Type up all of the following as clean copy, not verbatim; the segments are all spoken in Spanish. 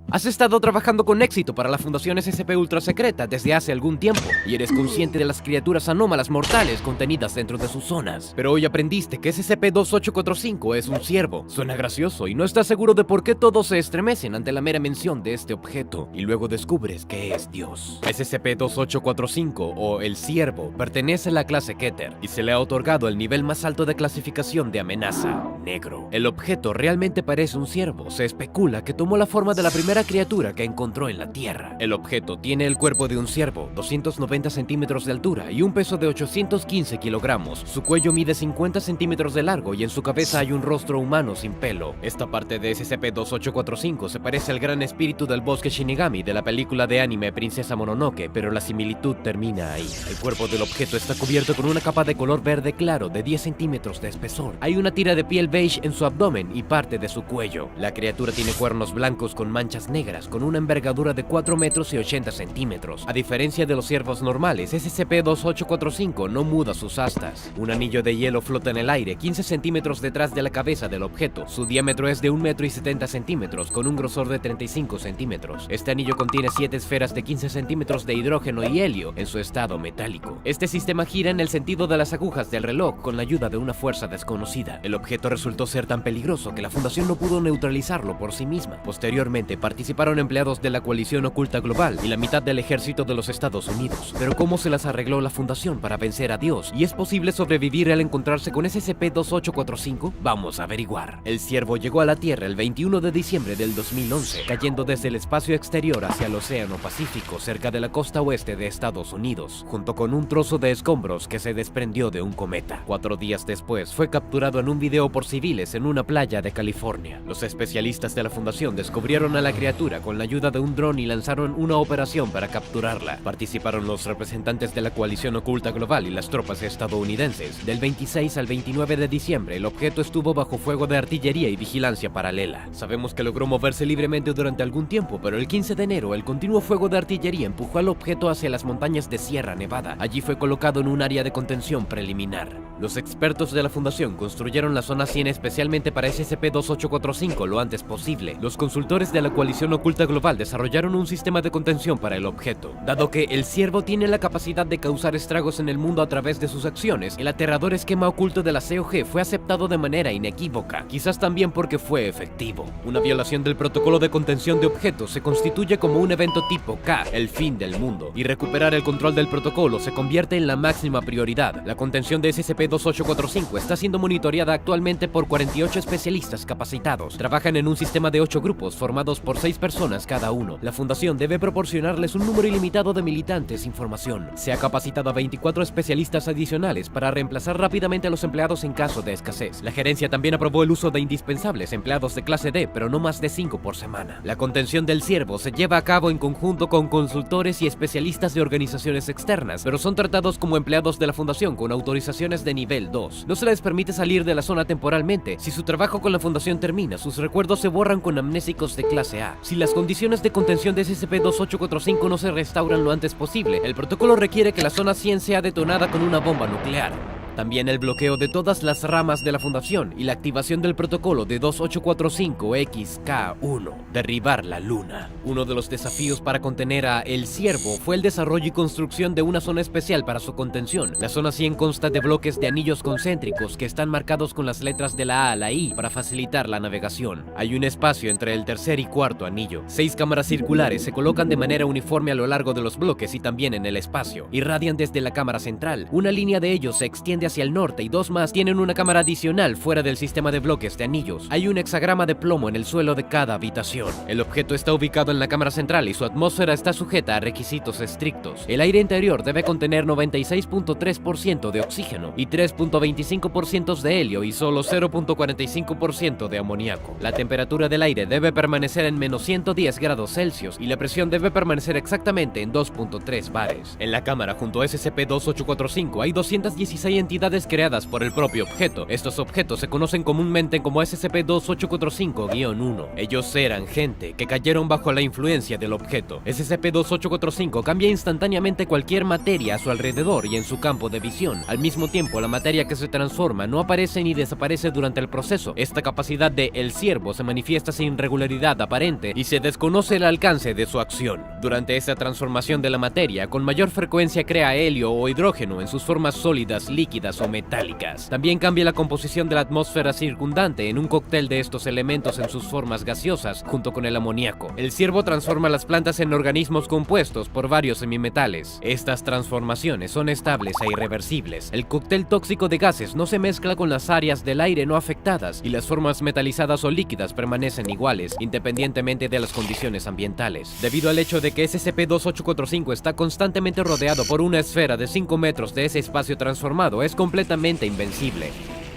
Has estado trabajando con éxito para la Fundación SCP Ultra Secreta desde hace algún tiempo, y eres consciente de las criaturas anómalas mortales contenidas dentro de sus zonas. Pero hoy aprendiste que SCP-2845 es un ciervo. Suena gracioso y no estás seguro de por qué todos se estremecen ante la mera mención de este objeto, y luego descubres que es Dios. SCP-2845, o el ciervo, pertenece a la clase Keter, y se le ha otorgado el nivel más alto de clasificación de amenaza, negro. El objeto realmente parece un ciervo. Se especula que tomó la forma de la primera criatura que encontró en la Tierra. El objeto tiene el cuerpo de un ciervo, 290 centímetros de altura y un peso de 815 kilogramos. Su cuello mide 50 centímetros de largo y en su cabeza hay un rostro humano sin pelo. Esta parte de SCP-2845 se parece al gran espíritu del bosque Shinigami de la película de anime Princesa Mononoke, pero la similitud termina ahí. El cuerpo del objeto está cubierto con una capa de color verde claro de 10 centímetros de espesor. Hay una tira de piel beige en su abdomen y parte de su cuello. La criatura tiene cuernos blancos con manchas negras, con una envergadura de 4 metros y 80 centímetros. A diferencia de los ciervos normales, SCP-2845 no muda sus astas. Un anillo de hielo flota en el aire, 15 centímetros detrás de la cabeza del objeto. Su diámetro es de 1 metro y 70 centímetros, con un grosor de 35 centímetros. Este anillo contiene 7 esferas de 15 centímetros de hidrógeno y helio en su estado metálico. Este sistema gira en el sentido de las agujas del reloj con la ayuda de una fuerza desconocida. El objeto resultó ser tan peligroso que la Fundación no pudo neutralizarlo por sí misma. Posteriormente, participaron empleados de la Coalición Oculta Global y la mitad del ejército de los Estados Unidos. Pero ¿cómo se las arregló la Fundación para vencer a Dios? ¿Y es posible sobrevivir al encontrarse con SCP-2845? Vamos a averiguar. El ciervo llegó a la Tierra el 21 de diciembre del 2011, cayendo desde el espacio exterior hacia el Océano Pacífico, cerca de la costa oeste de Estados Unidos, junto con un trozo de escombros que se desprendió de un cometa. 4 días después, fue capturado en un video por civiles en una playa de California. Los especialistas de la Fundación descubrieron a la criatura con la ayuda de un dron y lanzaron una operación para capturarla. Participaron los representantes de la Coalición Oculta Global y las tropas estadounidenses. Del 26 al 29 de diciembre, el objeto estuvo bajo fuego de artillería y vigilancia paralela. Sabemos que logró moverse libremente durante algún tiempo, pero el 15 de enero, el continuo fuego de artillería empujó al objeto hacia las montañas de Sierra Nevada. Allí fue colocado en un área de contención preliminar. Los expertos de la Fundación construyeron la zona 100 especialmente para SCP-2845 lo antes posible. Los consultores de la Coalición Oculta Global desarrollaron un sistema de contención para el objeto. Dado que el ciervo tiene la capacidad de causar estragos en el mundo a través de sus acciones, el aterrador esquema oculto de la COG fue aceptado de manera inequívoca, quizás también porque fue efectivo. Una violación del protocolo de contención de objetos se constituye como un evento tipo K, el fin del mundo, y recuperar el control del protocolo se convierte en la máxima prioridad. La contención de SCP-2845 está siendo monitoreada actualmente por 48 especialistas capacitados. Trabajan en un sistema de 8 grupos formados por 6 personas cada uno. La Fundación debe proporcionarles un número ilimitado de militantes e información. Se ha capacitado a 24 especialistas adicionales para reemplazar rápidamente a los empleados en caso de escasez. La gerencia también aprobó el uso de indispensables empleados de clase D, pero no más de 5 por semana. La contención del ciervo se lleva a cabo en conjunto con consultores y especialistas de organizaciones externas, pero son tratados como empleados de la Fundación con autorizaciones de nivel 2. No se les permite salir de la zona temporalmente. Si su trabajo con la Fundación termina, sus recuerdos se borran con amnésicos de clase A. Si las condiciones de contención de SCP-2845 no se restauran lo antes posible, el protocolo requiere que la zona 100 sea detonada con una bomba nuclear. También el bloqueo de todas las ramas de la Fundación y la activación del protocolo de 2845-XK1, derribar la luna. Uno de los desafíos para contener a El Ciervo fue el desarrollo y construcción de una zona especial para su contención. La zona 100 consta de bloques de anillos concéntricos que están marcados con las letras de la A a la I para facilitar la navegación. Hay un espacio entre el tercer y cuarto anillo. 6 cámaras circulares se colocan de manera uniforme a lo largo de los bloques y también en el espacio. Irradian desde la cámara central. Una línea de ellos se extiende hacia el norte y 2 más tienen una cámara adicional fuera del sistema de bloques de anillos. Hay un hexagrama de plomo en el suelo de cada habitación. El objeto está ubicado en la cámara central y su atmósfera está sujeta a requisitos estrictos. El aire interior debe contener 96.3% de oxígeno y 3.25% de helio y solo 0.45% de amoníaco. La temperatura del aire debe permanecer en menos 110 grados Celsius y la presión debe permanecer exactamente en 2.3 bares. En la cámara junto a SCP-2845 hay 216 entidades entidades creadas por el propio objeto. Estos objetos se conocen comúnmente como SCP-2845-1. Ellos eran gente que cayeron bajo la influencia del objeto. SCP-2845 cambia instantáneamente cualquier materia a su alrededor y en su campo de visión. Al mismo tiempo, la materia que se transforma no aparece ni desaparece durante el proceso. Esta capacidad de El Ciervo se manifiesta sin regularidad aparente y se desconoce el alcance de su acción. Durante esta transformación de la materia, con mayor frecuencia crea helio o hidrógeno en sus formas sólidas, líquidas o metálicas. También cambia la composición de la atmósfera circundante en un cóctel de estos elementos en sus formas gaseosas, junto con el amoníaco. El Ciervo transforma las plantas en organismos compuestos por varios semimetales. Estas transformaciones son estables e irreversibles. El cóctel tóxico de gases no se mezcla con las áreas del aire no afectadas y las formas metalizadas o líquidas permanecen iguales, independientemente de las condiciones ambientales. Debido al hecho de que SCP-2845 está constantemente rodeado por una esfera de 5 metros de ese espacio transformado, es completamente invencible.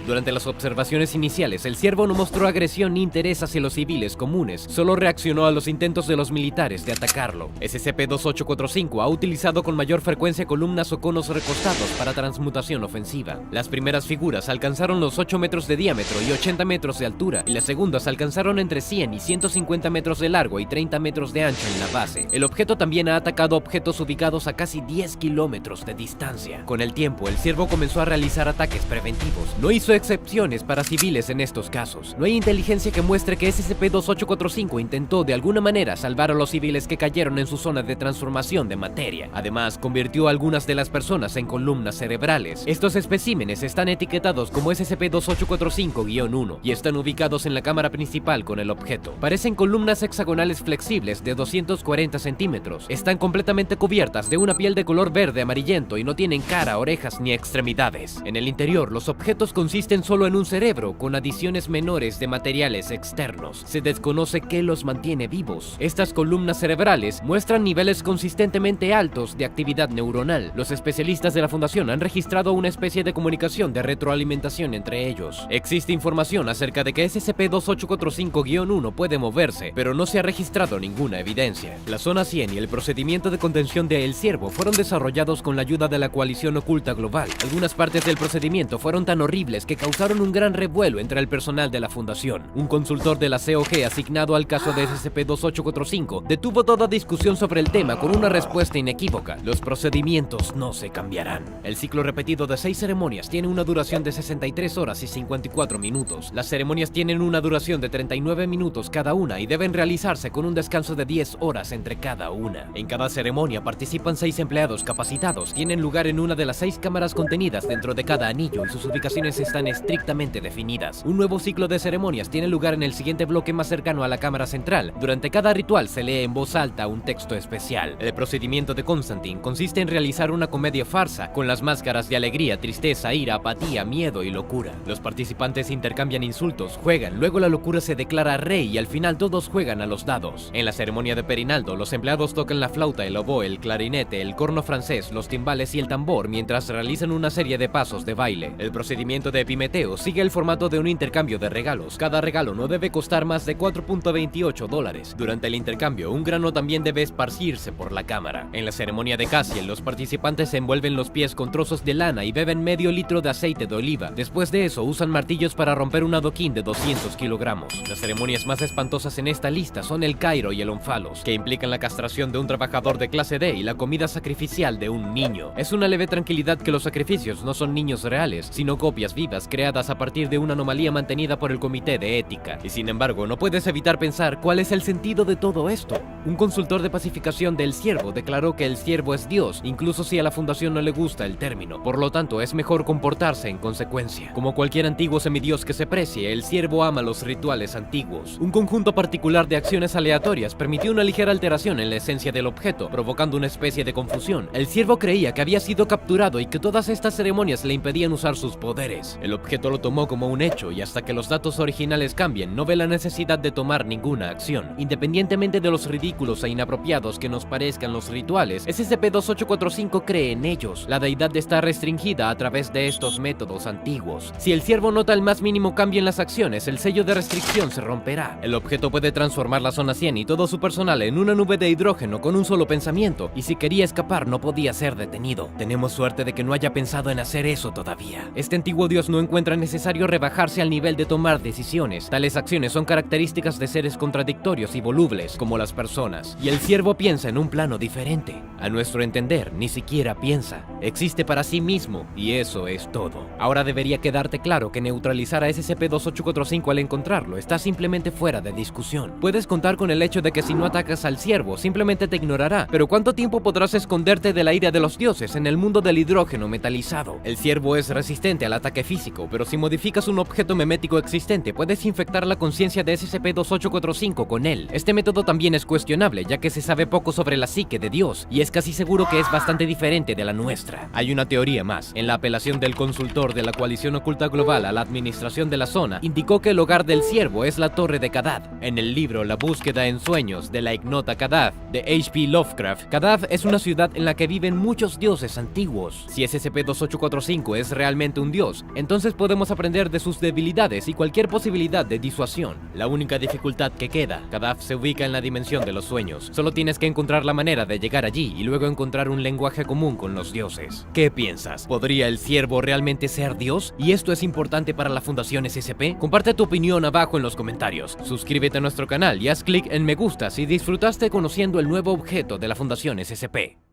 Durante las observaciones iniciales, el Ciervo no mostró agresión ni interés hacia los civiles comunes, solo reaccionó a los intentos de los militares de atacarlo. SCP-2845 ha utilizado con mayor frecuencia columnas o conos recostados para transmutación ofensiva. Las primeras figuras alcanzaron los 8 metros de diámetro y 80 metros de altura, y las segundas alcanzaron entre 100 y 150 metros de largo y 30 metros de ancho en la base. El objeto también ha atacado objetos ubicados a casi 10 kilómetros de distancia. Con el tiempo, el Ciervo comenzó a realizar ataques preventivos. No hizo excepciones para civiles en estos casos. No hay inteligencia que muestre que SCP-2845 intentó de alguna manera salvar a los civiles que cayeron en su zona de transformación de materia. Además, convirtió a algunas de las personas en columnas cerebrales. Estos especímenes están etiquetados como SCP-2845-1 y están ubicados en la cámara principal con el objeto. Parecen columnas hexagonales flexibles de 240 centímetros. Están completamente cubiertas de una piel de color verde amarillento y no tienen cara, orejas ni extremidades. En el interior, los objetos consisten solo en un cerebro, con adiciones menores de materiales externos. Se desconoce qué los mantiene vivos. Estas columnas cerebrales muestran niveles consistentemente altos de actividad neuronal. Los especialistas de la Fundación han registrado una especie de comunicación de retroalimentación entre ellos. Existe información acerca de que SCP-2845-1 puede moverse, pero no se ha registrado ninguna evidencia. La Zona 100 y el procedimiento de contención de El Ciervo fueron desarrollados con la ayuda de la Coalición Oculta Global. Algunas partes del procedimiento fueron tan horribles que causaron un gran revuelo entre el personal de la Fundación. Un consultor de la COG asignado al caso de SCP-2845 detuvo toda discusión sobre el tema con una respuesta inequívoca: los procedimientos no se cambiarán. El ciclo repetido de 6 ceremonias tiene una duración de 63 horas y 54 minutos. Las ceremonias tienen una duración de 39 minutos cada una y deben realizarse con un descanso de 10 horas entre cada una. En cada ceremonia participan 6 empleados capacitados. Tienen lugar en una de las 6 cámaras contenidas dentro de cada anillo y sus ubicaciones están estrictamente definidas. Un nuevo ciclo de ceremonias tiene lugar en el siguiente bloque más cercano a la cámara central. Durante cada ritual se lee en voz alta un texto especial. El procedimiento de Constantine consiste en realizar una comedia farsa con las máscaras de alegría, tristeza, ira, apatía, miedo y locura. Los participantes intercambian insultos, juegan, luego la locura se declara rey y al final todos juegan a los dados. En la ceremonia de Perinaldo, los empleados tocan la flauta, el oboe, el clarinete, el corno francés, los timbales y el tambor mientras realizan una serie de pasos de baile. El procedimiento de Epimeteo sigue el formato de un intercambio de regalos. Cada regalo no debe costar más de $4.28. Durante el intercambio, un grano también debe esparcirse por la cámara. En la ceremonia de Cassiel, los participantes se envuelven los pies con trozos de lana y beben medio litro de aceite de oliva. Después de eso, usan martillos para romper un adoquín de 200 kilogramos. Las ceremonias más espantosas en esta lista son el Cairo y el Onfalos, que implican la castración de un trabajador de clase D y la comida sacrificial de un niño. Es una leve tranquilidad que los sacrificios no son niños reales, sino copias vivas creadas a partir de una anomalía mantenida por el Comité de Ética. Y sin embargo, no puedes evitar pensar cuál es el sentido de todo esto. Un consultor de pacificación del Ciervo declaró que el Ciervo es Dios, incluso si a la Fundación no le gusta el término. Por lo tanto, es mejor comportarse en consecuencia. Como cualquier antiguo semidios que se precie, el Ciervo ama los rituales antiguos. Un conjunto particular de acciones aleatorias permitió una ligera alteración en la esencia del objeto, provocando una especie de confusión. El Ciervo creía que había sido capturado y que todas estas ceremonias le impedían usar sus poderes. El El objeto lo tomó como un hecho y hasta que los datos originales cambien, no ve la necesidad de tomar ninguna acción. Independientemente de los ridículos e inapropiados que nos parezcan los rituales, SCP-2845 cree en ellos. La deidad está restringida a través de estos métodos antiguos. Si el ciervo nota el más mínimo cambio en las acciones, el sello de restricción se romperá. El objeto puede transformar la zona 100 y todo su personal en una nube de hidrógeno con un solo pensamiento, y si quería escapar no podía ser detenido. Tenemos suerte de que no haya pensado en hacer eso todavía. Este antiguo dios no encuentra necesario rebajarse al nivel de tomar decisiones. Tales acciones son características de seres contradictorios y volubles, como las personas. Y el ciervo piensa en un plano diferente. A nuestro entender, ni siquiera piensa. Existe para sí mismo, y eso es todo. Ahora debería quedarte claro que neutralizar a SCP-2845 al encontrarlo está simplemente fuera de discusión. Puedes contar con el hecho de que si no atacas al ciervo, simplemente te ignorará. Pero ¿cuánto tiempo podrás esconderte de la ira de los dioses en el mundo del hidrógeno metalizado? El ciervo es resistente al ataque físico, pero si modificas un objeto memético existente, puedes infectar la conciencia de SCP-2845 con él. Este método también es cuestionable, ya que se sabe poco sobre la psique de Dios, y es casi seguro que es bastante diferente de la nuestra. Hay una teoría más. En la apelación del consultor de la Coalición Oculta Global a la administración de la zona, indicó que el hogar del ciervo es la Torre de Kadath. En el libro La búsqueda en sueños de la ignota Kadath, de H.P. Lovecraft, Kadath es una ciudad en la que viven muchos dioses antiguos. Si SCP-2845 es realmente un dios, entonces podemos aprender de sus debilidades y cualquier posibilidad de disuasión. La única dificultad que queda, Kadath se ubica en la dimensión de los sueños. Solo tienes que encontrar la manera de llegar allí y luego encontrar un lenguaje común con los dioses. ¿Qué piensas? ¿Podría el ciervo realmente ser Dios? ¿Y esto es importante para la Fundación SCP? Comparte tu opinión abajo en los comentarios. Suscríbete a nuestro canal y haz clic en me gusta si disfrutaste conociendo el nuevo objeto de la Fundación SCP.